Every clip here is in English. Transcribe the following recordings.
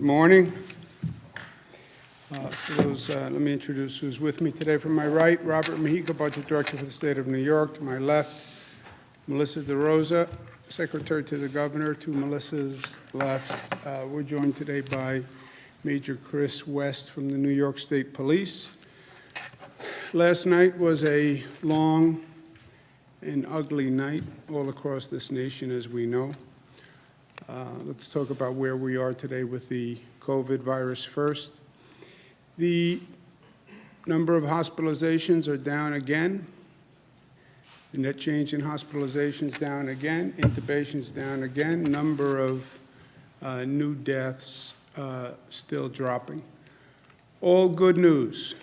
Good morning. For those, let me introduce who's with me today. From my right, Robert Mejica, Budget Director for the State of New York. To my left, Melissa DeRosa, Secretary to the Governor. To Melissa's left, we're joined today by Major Chris West from the New York State Police. Last night was a long and ugly night all across this nation, as we know. Let's talk about where we are today with the COVID virus first. The number of hospitalizations are down again. The net change in hospitalizations down again. Intubations down again. Number of new deaths still dropping. All good news.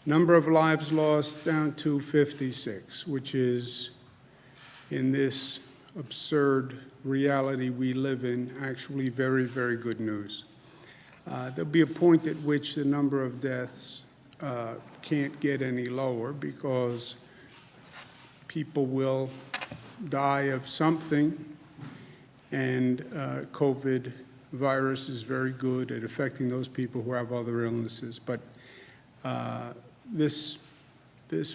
Number of lives lost down to 56, which is, in this absurd reality we live in, actually very, very good news. There'll be a point at which the number of deaths can't get any lower because people will die of something, and COVID virus is very good at affecting those people who have other illnesses. But this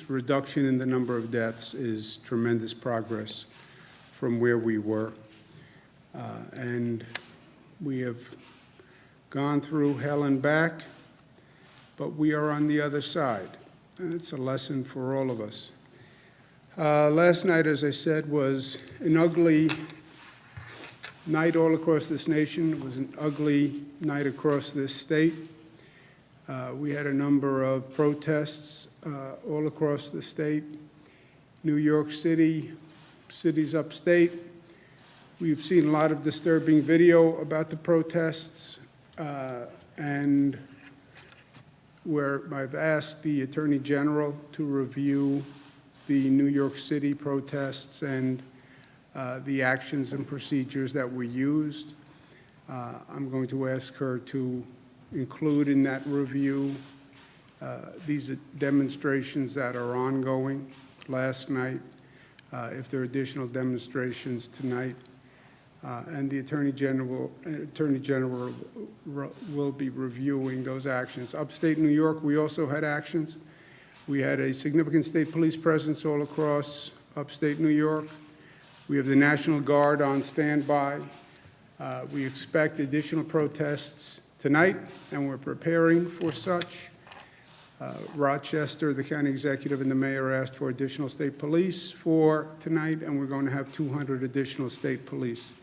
reduction in the number of deaths is tremendous progress from where we were. And we have gone through hell and back, but we are on the other side. And it's a lesson for all of us. Last night, as I said, was an ugly night all across this nation. It was an ugly night across this state. We had a number of protests all across the state. New York City, cities upstate. We've seen a lot of disturbing video about the protests, and where I've asked the Attorney General to review the New York City protests and the actions and procedures that were used. I'm going to ask her to include in that review these demonstrations that are ongoing last night, if there are additional demonstrations tonight, and the Attorney General will be reviewing those actions. Upstate New York, we also had actions. We had a significant state police presence all across upstate New York. We have the National Guard on standby. We expect additional protests tonight, and we're preparing for such. Rochester, the county executive, and the mayor asked for additional state police for tonight, and we're going to have 200 additional state police.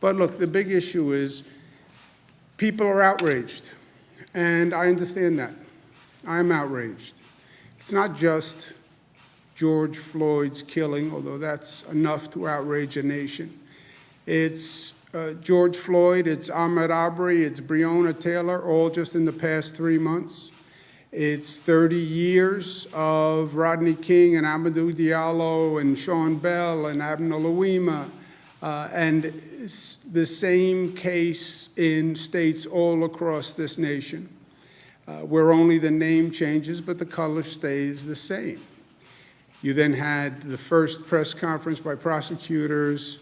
But look, the big issue is people are outraged, and I understand that. I'm outraged. It's not just George Floyd's killing, although that's enough to outrage a nation. It's George Floyd, it's Ahmaud Arbery, it's Breonna Taylor, all just in the past 3 months. It's 30 years of Rodney King and Amadou Diallo and Sean Bell and Abner Louima, and the same case in states all across this nation, where only the name changes but the color stays the same. You then had the first press conference by prosecutors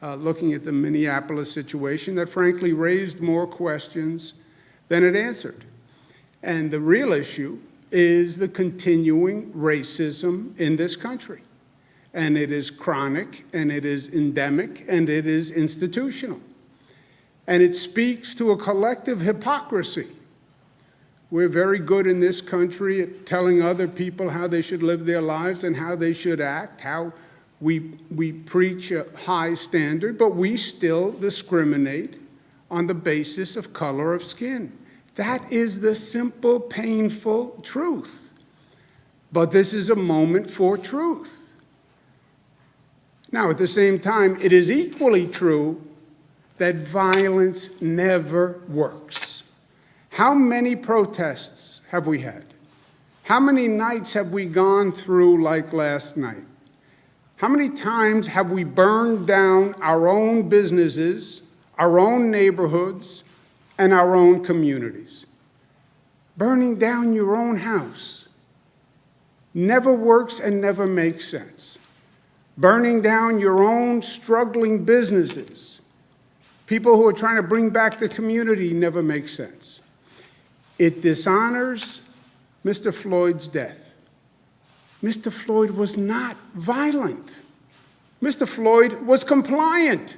looking at the Minneapolis situation that frankly raised more questions than it answered. And the real issue is the continuing racism in this country. And it is chronic, and it is endemic, and it is institutional. And it speaks to a collective hypocrisy. We're very good in this country at telling other people how they should live their lives and how they should act, how we preach a high standard, but we still discriminate on the basis of color of skin. That is the simple, painful truth. But this is a moment for truth. Now, at the same time, it is equally true that violence never works. How many protests have we had? How many nights have we gone through like last night? How many times have we burned down our own businesses, our own neighborhoods, and our own communities? Burning down your own house never works and never makes sense. Burning down your own struggling businesses people who are trying to bring back the community never make sense. It dishonors Mr. Floyd's death. Mr. Floyd was not violent. Mr. Floyd was compliant.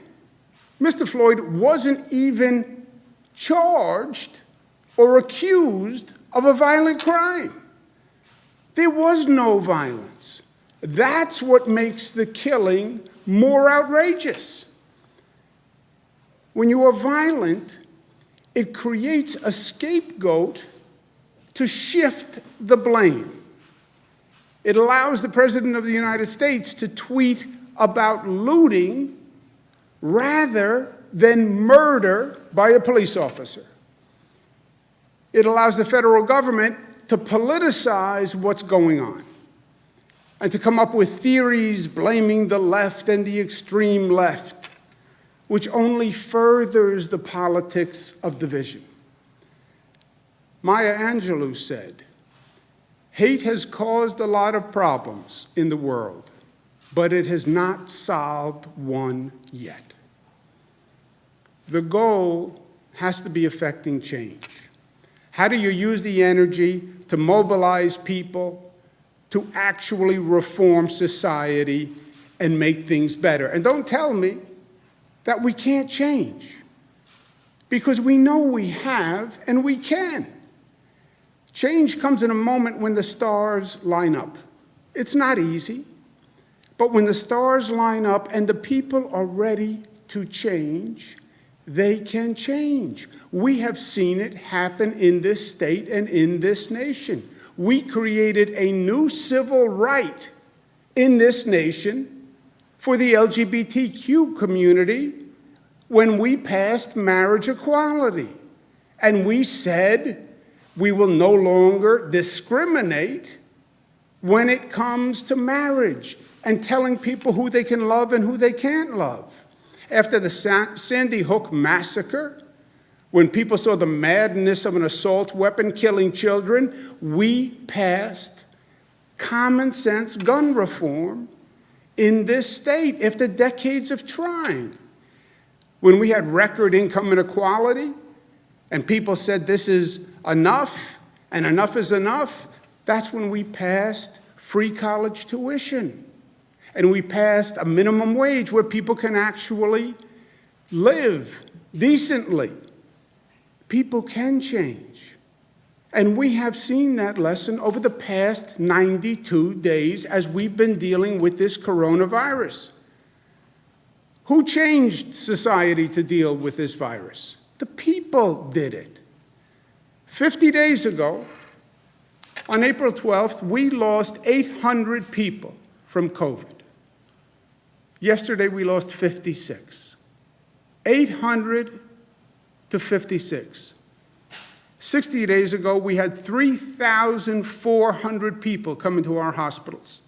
Mr. Floyd wasn't even charged or accused of a violent crime. There was no violence. That's what makes the killing more outrageous. When you are violent, it creates a scapegoat to shift the blame. It allows the President of the United States to tweet about looting rather than murder by a police officer. It allows the federal government to politicize what's going on and to come up with theories blaming the left and the extreme left, which only furthers the politics of division. Maya Angelou said, "Hate has caused a lot of problems in the world, but it has not solved one yet." The goal has to be affecting change. How do you use the energy to mobilize people to actually reform society and make things better? And don't tell me that we can't change, because we know we have and we can. Change comes in a moment when the stars line up. It's not easy, but when the stars line up and the people are ready to change, they can change. We have seen it happen in this state and in this nation. We created a new civil right in this nation for the LGBTQ community when we passed marriage equality. And we said we will no longer discriminate when it comes to marriage and telling people who they can love and who they can't love. After the Sandy Hook massacre, when people saw the madness of an assault weapon killing children, we passed common sense gun reform in this state after decades of trying. When we had record income inequality and people said this is enough and enough is enough, that's when we passed free college tuition. And we passed a minimum wage where people can actually live decently. People can change. And we have seen that lesson over the past 92 days as we've been dealing with this coronavirus. Who changed society to deal with this virus? The people did it. 50 days ago, on April 12th, we lost 800 people from COVID. Yesterday, we lost 56. 800 to 56. 60 days ago, we had 3,400 people come into our hospitals.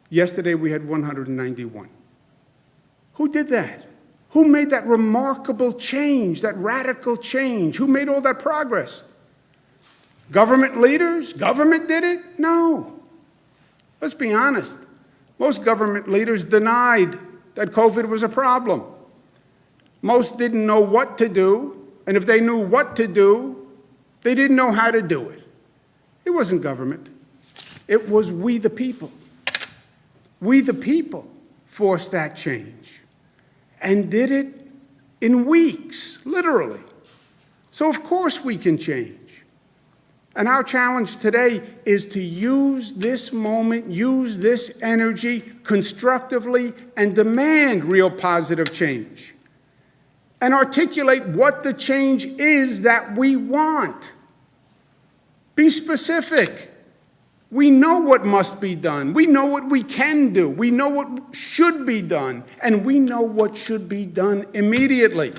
Yesterday, we had 191. Who did that? Who made that remarkable change, that radical change? Who made all that progress? Government leaders? Government did it? No. Let's be honest. Most government leaders denied that COVID was a problem. Most didn't know what to do, and if they knew what to do, they didn't know how to do it. It wasn't government. It was we the people. We the people forced that change and did it in weeks, literally. So of course we can change. And our challenge today is to use this moment, use this energy constructively, and demand real positive change. And articulate what the change is that we want. Be specific. We know what must be done. We know what we can do. We know what should be done. And we know what should be done immediately.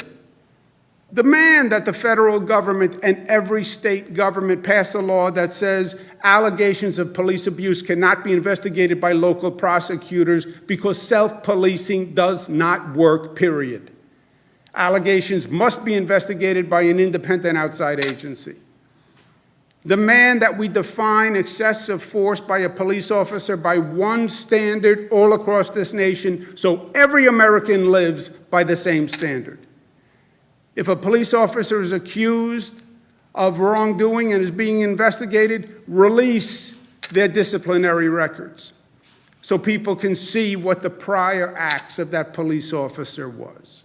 Demand that the federal government and every state government pass a law that says allegations of police abuse cannot be investigated by local prosecutors because self-policing does not work, period. Allegations must be investigated by an independent outside agency. Demand that we define excessive force by a police officer by one standard all across this nation so every American lives by the same standard. If a police officer is accused of wrongdoing and is being investigated, release their disciplinary records so people can see what the prior acts of that police officer was.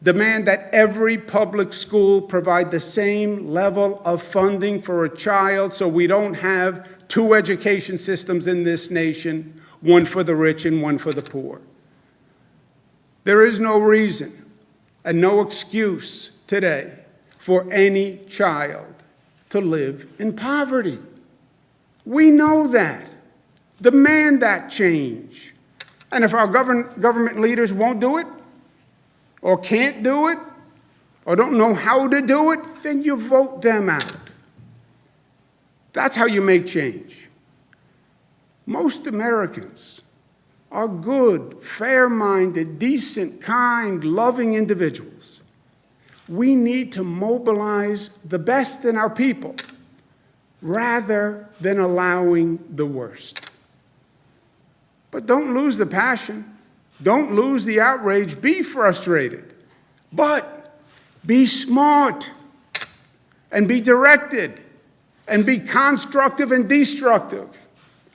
Demand that every public school provide the same level of funding for a child so we don't have two education systems in this nation, one for the rich and one for the poor. There is no reason and no excuse today for any child to live in poverty. We know that. Demand that change. And if our government leaders won't do it, or can't do it, or don't know how to do it, then you vote them out. That's how you make change. Most Americans are good, fair-minded, decent, kind, loving individuals. We need to mobilize the best in our people rather than allowing the worst. But don't lose the passion. Don't lose the outrage. Be frustrated. But be smart and be directed and be constructive and destructive.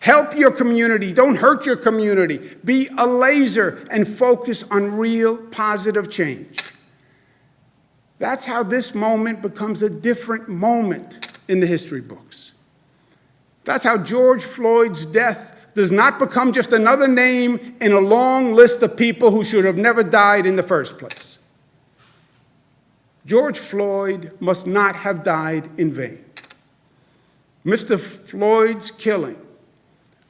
Help your community. Don't hurt your community. Be a laser and focus on real positive change. That's how this moment becomes a different moment in the history books. That's how George Floyd's death does not become just another name in a long list of people who should have never died in the first place. George Floyd must not have died in vain. Mr. Floyd's killing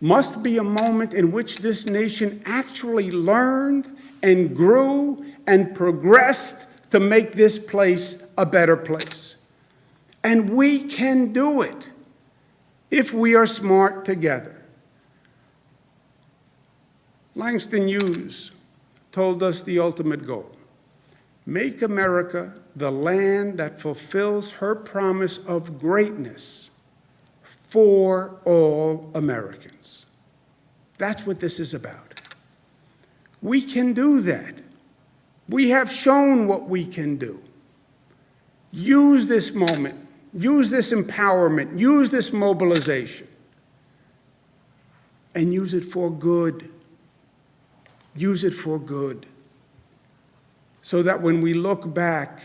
must be a moment in which this nation actually learned and grew and progressed to make this place a better place. And we can do it if we are smart together. Langston Hughes told us the ultimate goal: make America the land that fulfills her promise of greatness for all Americans. That's what this is about. We can do that. We have shown what we can do. Use this moment, use this empowerment, use this mobilization, and use it for good. Use it for good, so that when we look back,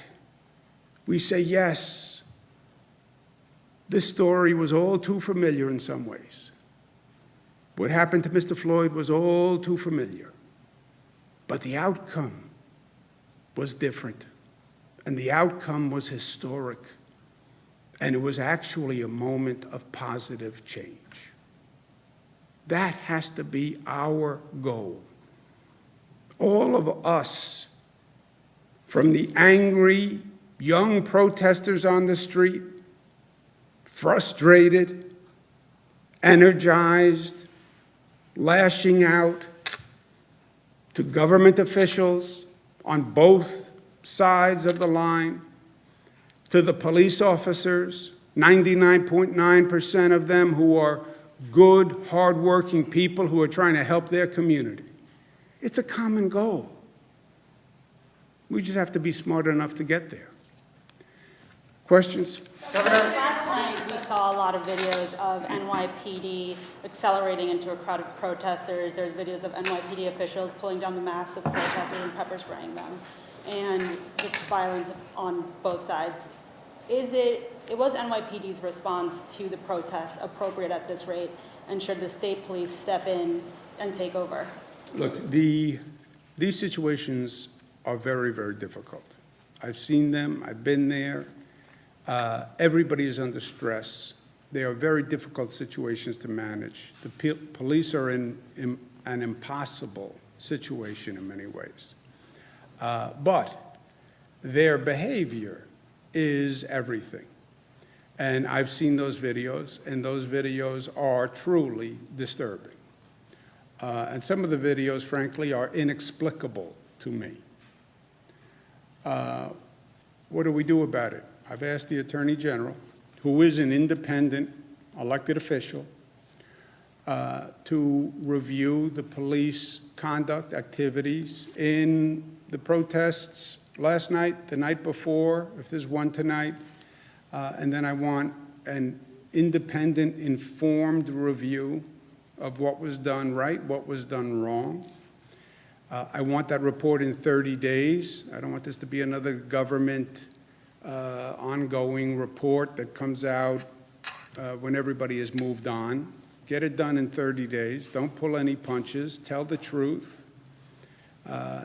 we say, yes, this story was all too familiar in some ways. What happened to Mr. Floyd was all too familiar. But the outcome was different, and the outcome was historic, and it was actually a moment of positive change. That has to be our goal. All of us, from the angry young protesters on the street, frustrated, energized, lashing out, to government officials on both sides of the line, to the police officers, 99.9% of them who are good, hardworking people who are trying to help their community. It's a common goal. We just have to be smart enough to get there. Questions? Governor, last night we saw a lot of videos of NYPD accelerating into a crowd of protesters. There's videos of NYPD officials pulling down the masks of protesters and pepper spraying them, and just violence on both sides. Was NYPD's response to the protests appropriate at this rate, and should the state police step in and take over? Look, these situations are very, very difficult. I've seen them. I've been there. Everybody is under stress. They are very difficult situations to manage. The police are in an impossible situation in many ways. But their behavior is everything. And I've seen those videos, and those videos are truly disturbing. And some of the videos, frankly, are inexplicable to me. What do we do about it? I've asked the Attorney General, who is an independent elected official, to review the police conduct activities in the protests last night, the night before, if there's one tonight, and then I want an independent, informed review of what was done right, what was done wrong. I want that report in 30 days. I don't want this to be another government ongoing report that comes out when everybody has moved on. Get it done in 30 days. Don't pull any punches. Tell the truth.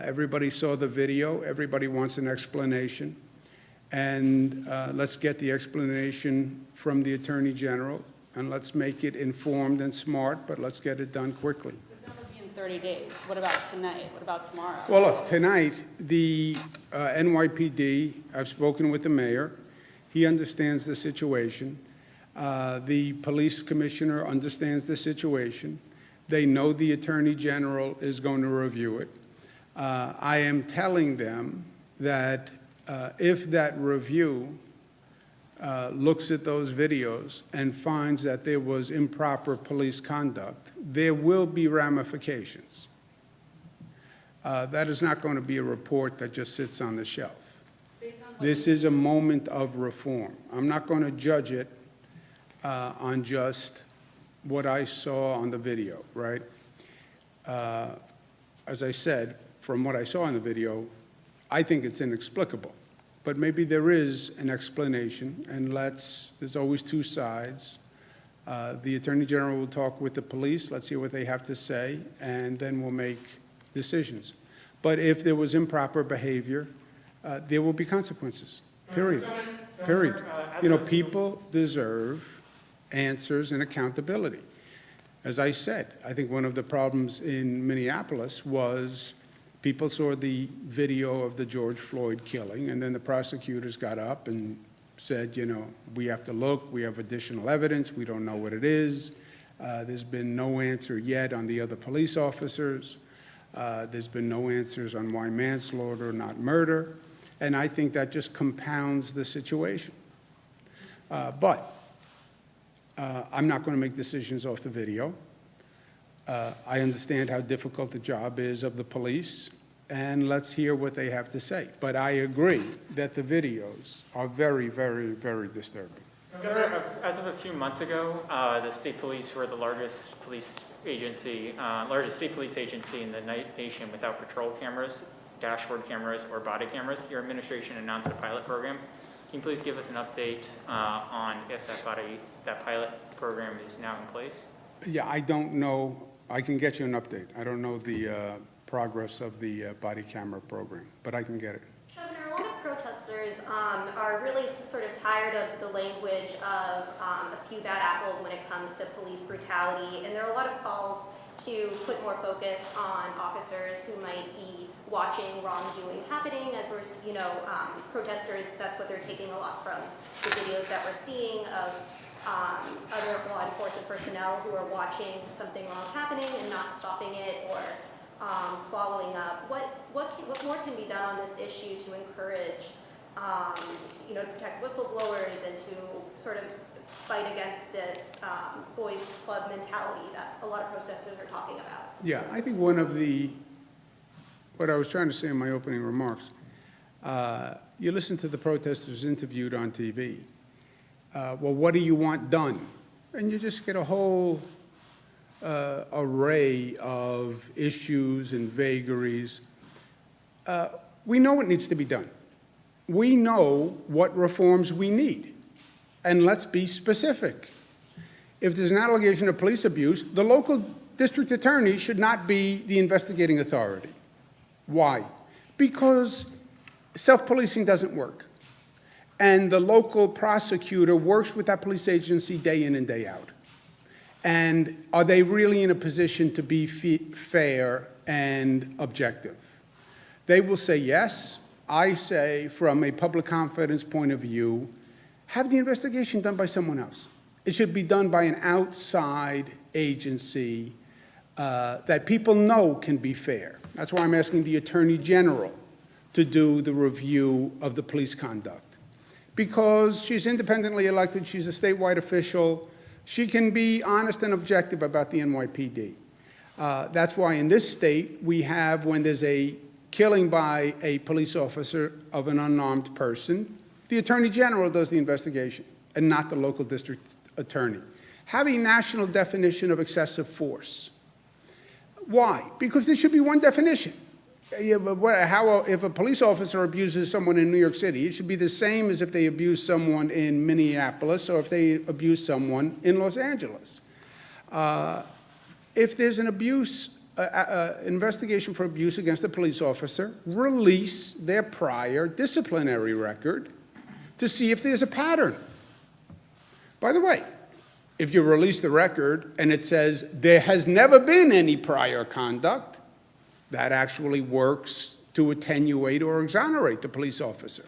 Everybody saw the video. Everybody wants an explanation. And let's get the explanation from the Attorney General, and let's make it informed and smart, but let's get it done quickly. But that would be in 30 days. What about tonight? What about tomorrow? Well, look, tonight, the NYPD, I've spoken with the mayor. He understands the situation. The police commissioner understands the situation. They know the Attorney General is going to review it. I am telling them that if that review looks at those videos and finds that there was improper police conduct, there will be ramifications. That is not going to be a report that just sits on the shelf. This is a moment of reform. I'm not going to judge it on just what I saw on the video, right? As I said, from what I saw in the video, I think it's inexplicable. But maybe there is an explanation, and there's always two sides. The Attorney General will talk with the police, let's hear what they have to say, and then we'll make decisions. But if there was improper behavior, there will be consequences, period. Period. You know, people deserve answers and accountability. As I said, I think one of the problems in Minneapolis was people saw the video of the George Floyd killing, and then the prosecutors got up and said, you know, we have to look, we have additional evidence, we don't know what it is. There's been no answer yet on the other police officers. There's been no answers on why manslaughter, not murder. And I think that just compounds the situation. But I'm not going to make decisions off the video. I understand how difficult the job is of the police, and let's hear what they have to say. But I agree that the videos are very, very, very disturbing. Governor, as of a few months ago, the state police were the largest state police agency in the nation without patrol cameras, dashboard cameras, or body cameras. Your administration announced a pilot program. Can you please give us an update on if that pilot program is now in place? Yeah, I don't know. I can get you an update. I don't know the progress of the body camera program, but I can get it. Governor, a lot of protesters are really sort of tired of the language of a few bad apples when it comes to police brutality, and there are a lot of calls to put more focus on officers who might be watching wrongdoing happening. As we're, protesters, that's what they're taking a lot from the videos that we're seeing of other law enforcement personnel who are watching something wrong happening and not stopping it or following up. What more can be done on this issue to encourage, to protect whistleblowers and to sort of fight against this boys club mentality that a lot of protesters are talking about? Yeah, I think what I was trying to say in my opening remarks, you listen to the protesters interviewed on TV. Well, what do you want done? And you just get a whole array of issues and vagaries. We know what needs to be done. We know what reforms we need. And let's be specific. If there's an allegation of police abuse, the local district attorney should not be the investigating authority. Why? Because self-policing doesn't work. And the local prosecutor works with that police agency day in and day out. And are they really in a position to be fair and objective? They will say yes. I say, from a public confidence point of view, have the investigation done by someone else. It should be done by an outside agency that people know can be fair. That's why I'm asking the Attorney General to do the review of the police conduct. Because she's independently elected, she's a statewide official, she can be honest and objective about the NYPD. That's why in this state we have, when there's a killing by a police officer of an unarmed person, the Attorney General does the investigation and not the local district attorney. Have a national definition of excessive force. Why? Because there should be one definition. If a police officer abuses someone in New York City, it should be the same as if they abuse someone in Minneapolis or if they abuse someone in Los Angeles. If there's an investigation for abuse against a police officer, release their prior disciplinary record to see if there's a pattern. By the way, if you release the record and it says there has never been any prior conduct, that actually works to attenuate or exonerate the police officer.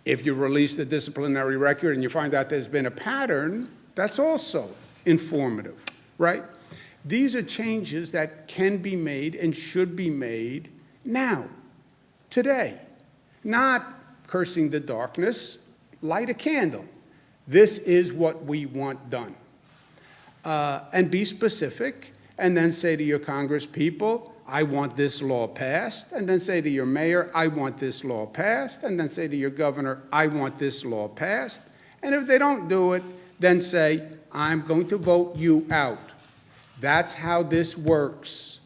If you release the disciplinary record and you find out there's been a pattern, that's also informative, right? These are changes that can be made and should be made now, today. Not cursing the darkness, light a candle. This is what we want done. And be specific, and then say to your Congress people, I want this law passed, and then say to your mayor, I want this law passed, and then say to your governor, I want this law passed. And if they don't do it, then say, I'm going to vote you out. That's how this works.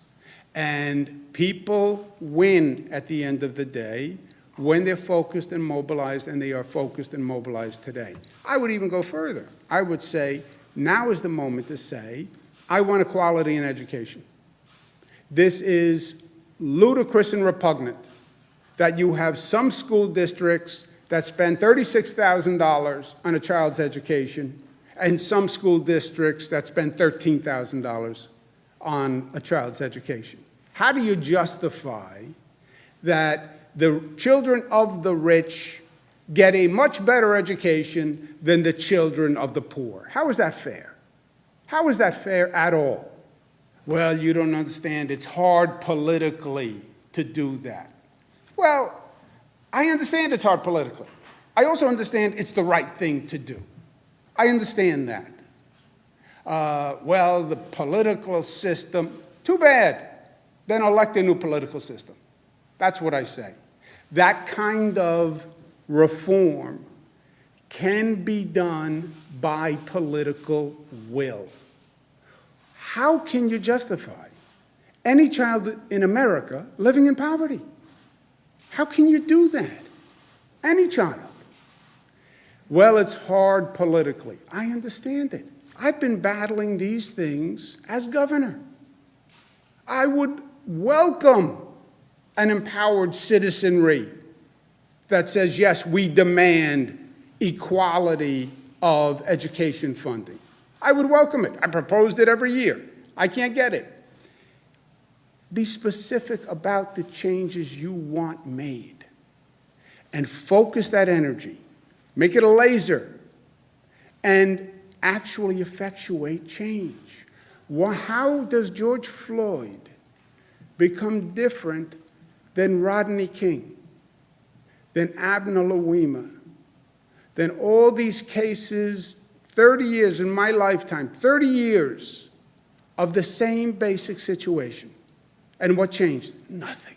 And people win at the end of the day when they're focused and mobilized, and they are focused and mobilized today. I would even go further. I would say, now is the moment to say, I want equality in education. This is ludicrous and repugnant that you have some school districts that spend $36,000 on a child's education and some school districts that spend $13,000 on a child's education. How do you justify that the children of the rich get a much better education than the children of the poor? How is that fair? How is that fair at all? Well, you don't understand. It's hard politically to do that. Well, I understand it's hard politically. I also understand it's the right thing to do. I understand that. Well, the political system, too bad. Then elect a new political system. That's what I say. That kind of reform can be done by political will. How can you justify any child in America living in poverty? How can you do that? Any child. Well, it's hard politically. I understand it. I've been battling these things as governor. I would welcome an empowered citizenry that says, yes, we demand equality of education funding. I would welcome it. I proposed it every year. I can't get it. Be specific about the changes you want made and focus that energy. Make it a laser and actually effectuate change. How does George Floyd become different than Rodney King, than Abner Louima, than all these cases, 30 years in my lifetime, 30 years of the same basic situation? And what changed? Nothing.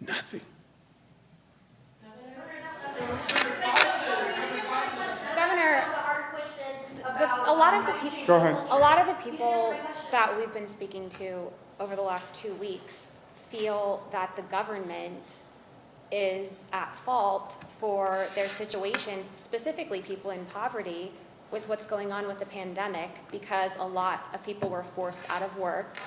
Nothing. Governor, a lot of the people. Go ahead. A lot of the people that we've been speaking to over the last 2 weeks feel that the government is at fault for their situation, specifically people in poverty, with what's going on with the pandemic, because a lot of people were forced out of work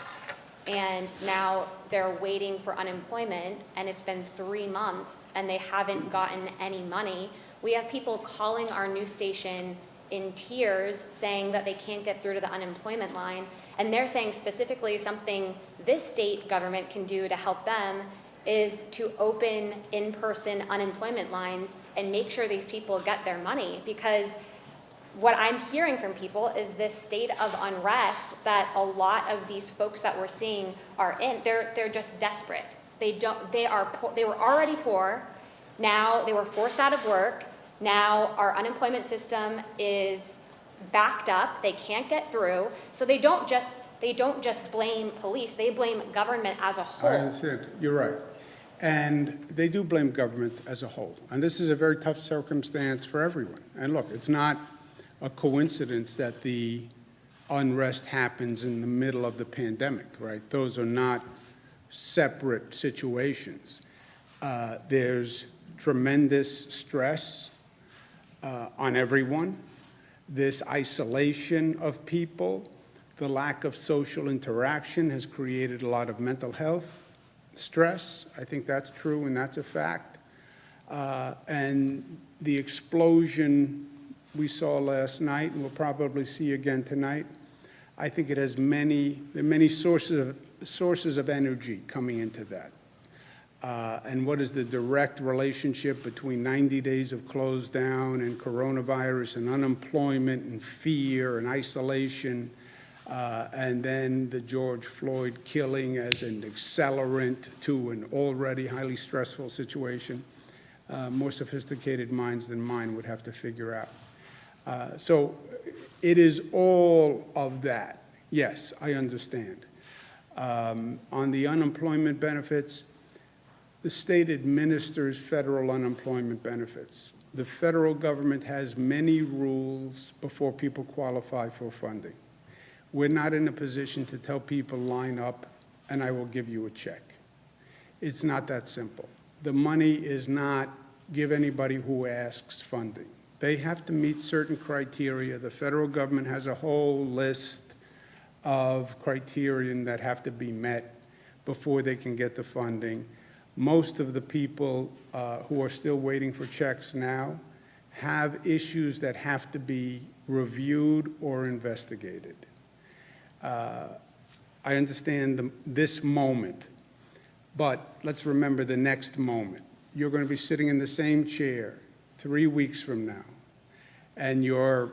and now they're waiting for unemployment, and it's been 3 months and they haven't gotten any money. We have people calling our news station in tears saying that they can't get through to the unemployment line, and they're saying specifically something this state government can do to help them is to open in-person unemployment lines and make sure these people get their money, because what I'm hearing from people is this state of unrest that a lot of these folks that we're seeing are in. They're just desperate. They were already poor. Now they were forced out of work. Now our unemployment system is backed up. They can't get through. So they don't just blame police. They blame government as a whole. I understand. You're right. And they do blame government as a whole. And this is a very tough circumstance for everyone. And look, it's not a coincidence that the unrest happens in the middle of the pandemic, right? Those are not separate situations. There's tremendous stress on everyone. This isolation of people, the lack of social interaction has created a lot of mental health stress. I think that's true and that's a fact. And the explosion we saw last night and we'll probably see again tonight, I think it has many sources of energy coming into that. And what is the direct relationship between 90 days of closed down and coronavirus and unemployment and fear and isolation, and then the George Floyd killing as an accelerant to an already highly stressful situation? More sophisticated minds than mine would have to figure out. So it is all of that. Yes, I understand. On the unemployment benefits, the state administers federal unemployment benefits. The federal government has many rules before people qualify for funding. We're not in a position to tell people line up and I will give you a check. It's not that simple. The money is not give anybody who asks funding. They have to meet certain criteria. The federal government has a whole list of criterion that have to be met before they can get the funding. Most of the people who are still waiting for checks now have issues that have to be reviewed or investigated. I understand this moment, but let's remember the next moment. You're going to be sitting in the same chair 3 weeks from now, and you're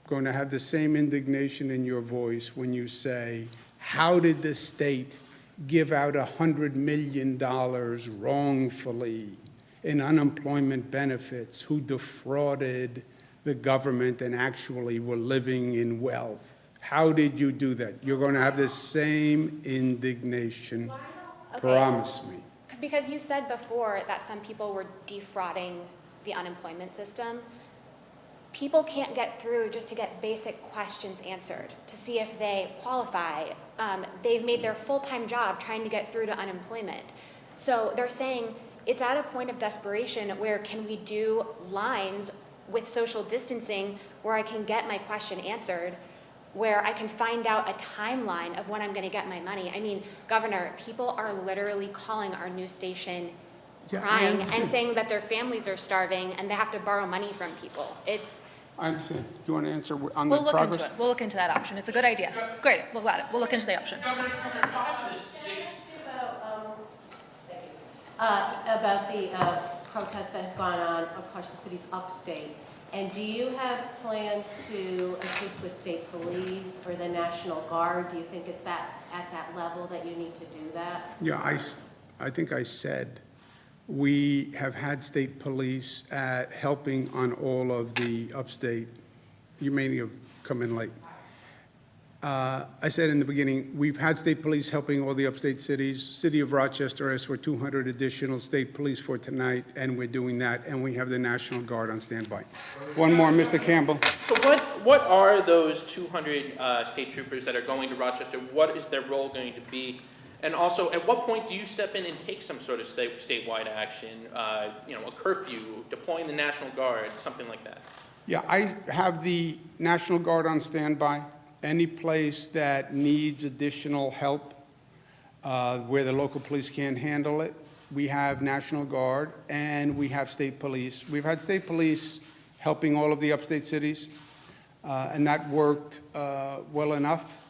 going to have the same indignation in your voice when you say, how did the state give out $100 million wrongfully in unemployment benefits, who defrauded the government and actually were living in wealth? How did you do that? You're going to have the same indignation. Okay. Promise me. Because you said before that some people were defrauding the unemployment system. People can't get through just to get basic questions answered, to see if they qualify. They've made their full-time job trying to get through to unemployment. So they're saying it's at a point of desperation where can we do lines with social distancing where I can get my question answered, where I can find out a timeline of when I'm going to get my money. I mean, Governor, people are literally calling our news station crying and saying that their families are starving and they have to borrow money from people. I understand. Do you want to answer on We'll the look progress? into it. We'll look into that option. It's a good idea. Great. We'll got it. We'll look into the option. Governor, 5 to 6. About the protests that have gone on across the cities upstate. And do you have plans to assist with state police or the National Guard? Do you think it's at that level that you need to do that? Yeah, I think I said we have had state police helping on all of the upstate. You may have come in late. I said in the beginning, we've had state police helping all the upstate cities. City of Rochester asked for 200 additional state police for tonight, and we're doing that, and we have the National Guard on standby. One more, Mr. Campbell. So what are those 200 state troopers that are going to Rochester? What is their role going to be? And also, at what point do you step in and take some sort of statewide action, a curfew, deploying the National Guard, something like that? Yeah, I have the National Guard on standby. Any place that needs additional help where the local police can't handle it, we have National Guard and we have state police. We've had state police helping all of the upstate cities, and that worked well enough.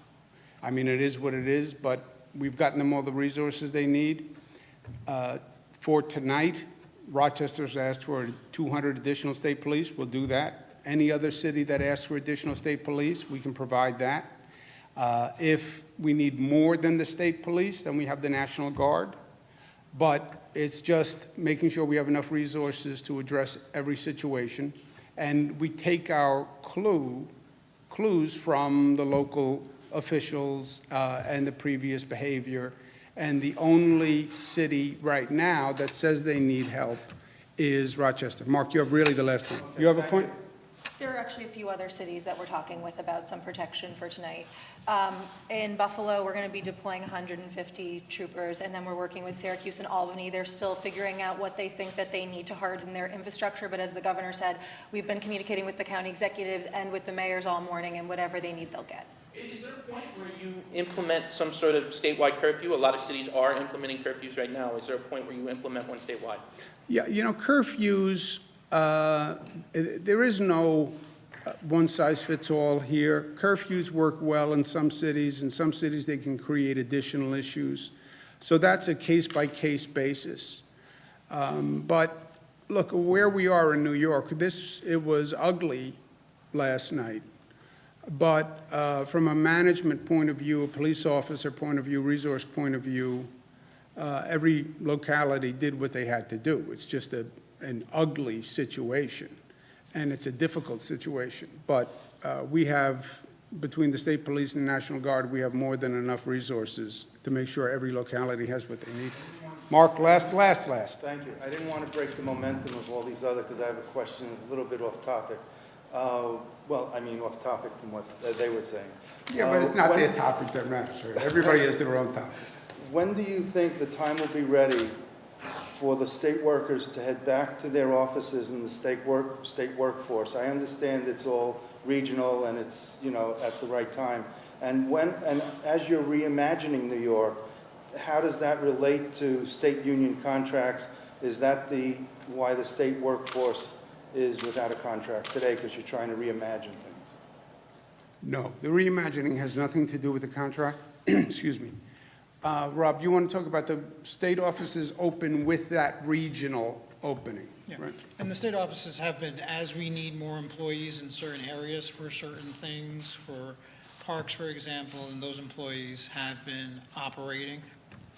I mean, it is what it is, but we've gotten them all the resources they need. For tonight, Rochester's asked for 200 additional state police. We'll do that. Any other city that asks for additional state police, we can provide that. If we need more than the state police, then we have the National Guard. But it's just making sure we have enough resources to address every situation. And we take our clues from the local officials and the previous behavior, And the only city right now that says they need help is Rochester. Mark, you have really the last one. You have a point? There are actually a few other cities that we're talking with about some protection for tonight. In Buffalo, we're going to be deploying 150 troopers, and then we're working with Syracuse and Albany. They're still figuring out what they think that they need to harden their infrastructure, but as the governor said, we've been communicating with the county executives and with the mayors all morning, and whatever they need, they'll get. Is there a point where you implement some sort of statewide curfew? A lot of cities are implementing curfews right now. Is there a point where you implement one statewide? Yeah, curfews, there is no one-size-fits-all here. Curfews work well in some cities. In some cities, they can create additional issues. So that's a case-by-case basis. But look, where we are in New York, it was ugly last night. But from a management point of view, a police officer point of view, resource point of view, every locality did what they had to do. It's just an ugly situation, and it's a difficult situation. But we have, between the state police and the National Guard, we have more than enough resources to make sure every locality has what they need. Mark, last. Thank you. I didn't want to break the momentum of all these other, because I have a question a little bit off topic. Well, I mean off topic from what they were saying. Yeah, but it's not their topic that matters, right? Everybody has their own topic. When do you think the time will be ready for the state workers to head back to their offices in the state workforce? I understand it's all regional and it's, at the right time. And as you're reimagining New York, how does that relate to state union contracts? Is that why the state workforce is without a contract today, because you're trying to reimagine things? No, the reimagining has nothing to do with the contract. Excuse me. Rob, you want to talk about the state offices open with that regional opening, Yeah. right? And the state offices have been, as we need more employees in certain areas for certain things, for parks, for example, and those employees have been operating.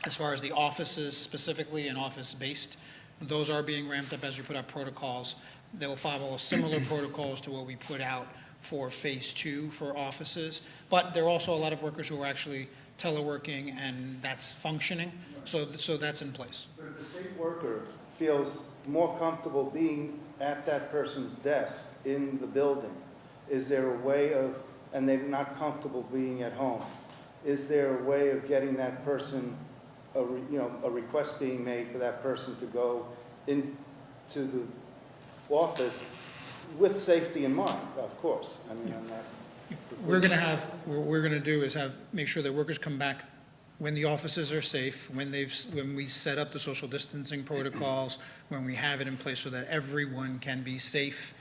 As far as the offices specifically and office-based, those are being ramped up as we put out protocols. They will follow similar protocols to what we put out for phase 2 for offices. But there are also a lot of workers who are actually teleworking, and that's functioning. So that's in place. But if the state worker feels more comfortable being at that person's desk in the building, is there a way of, and they're not comfortable being at home, is there a way of getting that person, a request being made for that person to go into the office with safety in mind, of course? I mean, I'm not... What we're going to do is make sure that workers come back when the offices are safe, when we set up the social distancing protocols, when we have it in place so that everyone can be safe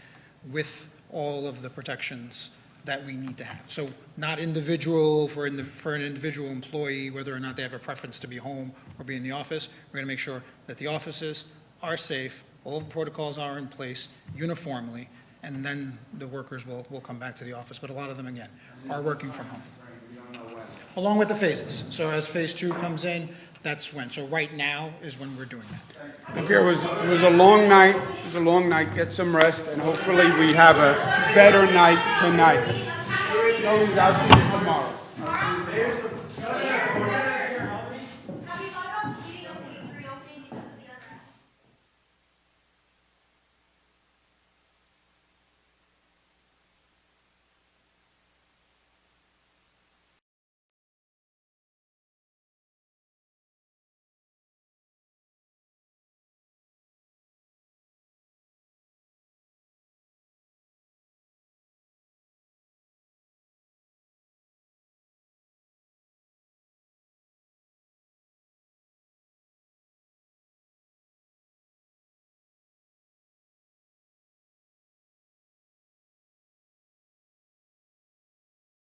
with all of the protections that we need to have. So not individual for an individual employee, whether or not they have a preference to be home or be in the office. We're going to make sure that the offices are safe, all the protocols are in place uniformly, and then the workers will come back to the office. But a lot of them, again, are working from home. Along with the phases. So as phase 2 comes in, that's when. So right now is when we're doing that. Okay, it was a long night. It was a long night. Get some rest, and hopefully we have a better night tonight. I'll see you tomorrow.